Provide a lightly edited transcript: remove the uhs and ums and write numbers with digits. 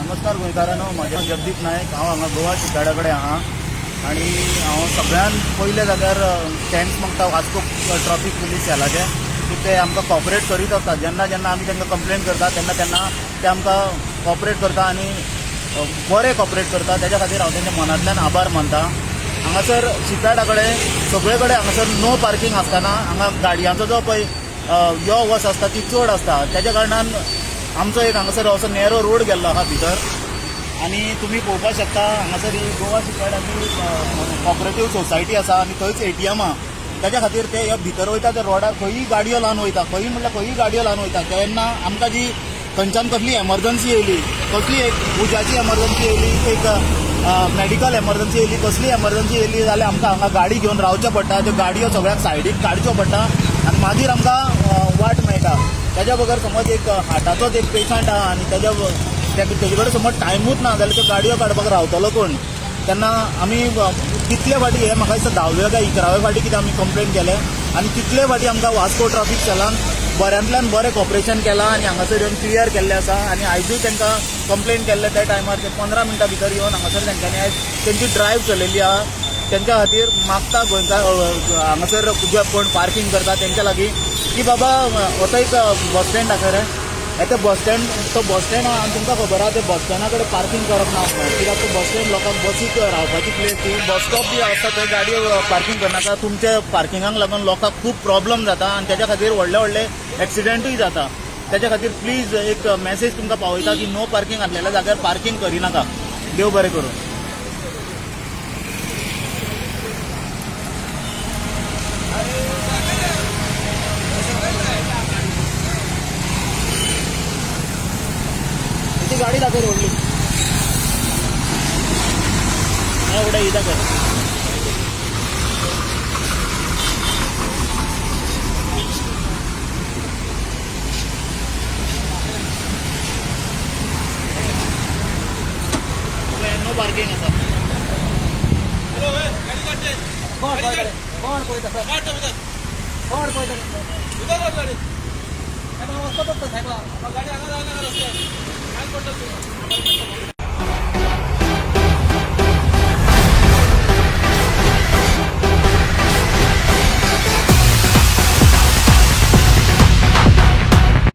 नमस्कार गोंयकारांनो, माझे जगदीप नायक। हांव हांगा गोवा शिकाडा कडेन आहा आनी हांव सगळ्यान पयल्या जाग्यार थँक्स मागता वास्को ट्रॅफिक पुलीस सेलाचे की ते आमकां कॉपरेट करीत आसता। जेन्ना जेन्ना आमी तांकां कंप्लेन करता तेन्ना तेन्ना ते आमकां कॉपरेट करता आनी बरें कॉपरेट करता। तेज्या खातीर हांव तेंचे मनांतल्यान आभार मानता। हांगासर शिकाडा कडेन सगळे कडेन हांगासर नो पार्किंग आसतना हांगा गाडयांचो जो पळय यो वस आसता ती चड आसता। तेज्या कारणान आमचो एक हांगासर असो नॅरो रोड गेल्लो आहा भितर आनी तुमी पळोवपाक शकता हांगासर ही गोवा शिकाडाची कॉपरेटीव सोसायटी आसा आनी थंयच ATM आहा। तेज्या खातीर ते ह्या भितर वयता त्या रोडार खंयी गाडयो लावन वयता, खंयी म्हणल्यार खंयी गाडयो लावन वयता। तेन्ना आमकां जी खंयच्यान कसली एमर्जन्सी येयली, कसली एक उज्याची एमर्जन्सी येयली, एक मेडिकल एमर्जन्सी येयली, कसली एमर्जन्सी येयली जाल्यार आमकां हांगा गाडी घेवन रावचें पडटा। त्यो गाडयो सगळ्याक सायडीक काडच्यो पडटा आनी मागीर आमकां वाट मेळटा। तेज्या बगर समज एक हार्टाचोच एक पेशंट आहा आनी तेजे कडेन समज टायमूच ना जाल्यार त्यो गाडयो काडपाक रावतलो कोण? तेन्ना आमी कितले फाटी हे म्हाका दिसता 10वे काय 11वे फाटी कितें आमी कंप्लेन केले आनी तितले फाटी आमकां वास्को ट्रॅफिक सेलान बऱ्यांतल्यान बरें कॉपरेशन केलां आनी हांगासर येवन क्लियर केल्लें आसा। आनी आयजूय तांकां कंप्लेन केल्ले त्या टायमार ते 15 मिनटां भितर येवन हांगासर तेंच्यांनी आयज तेंची ड्रायव्ह चलयल्ली आहा। तेंच्या खातीर मागता गोंयकार हांगासर जे कोण पार्किंग करता तेंच्या लागीं की बाबा असो एक बस स्टँड आसा रे, येते बस स्टँड तो बस स्टँड आहा आनी तुमकां खबर आहा ते बस स्टँडा कडेन पार्किंग करप ना कित्याक तो बस स्टँड लोकांक बसीक रावपाची प्लेस ती बस स्टॉप बी आसता थंय गाडयो पार्किंग करनाका। तुमच्या पार्किंगाक लागून लोकांक खूब प्रॉब्लम जाता आनी तेज्या खातीर व्हडले व्हडले एक्सिडेंटूय जाता। तेज्या खातीर प्लीज एक मॅसेज तुमकां पावयता की नो पार्किंग आसलेल्या जाग्यार पार्किंग करिनाका। देव बरें करूं। ती गाडी दाखव रोडली एवढ्या ही दाखव नो पार्किंग आसा। कोण पळयता सर? कोण पळयता?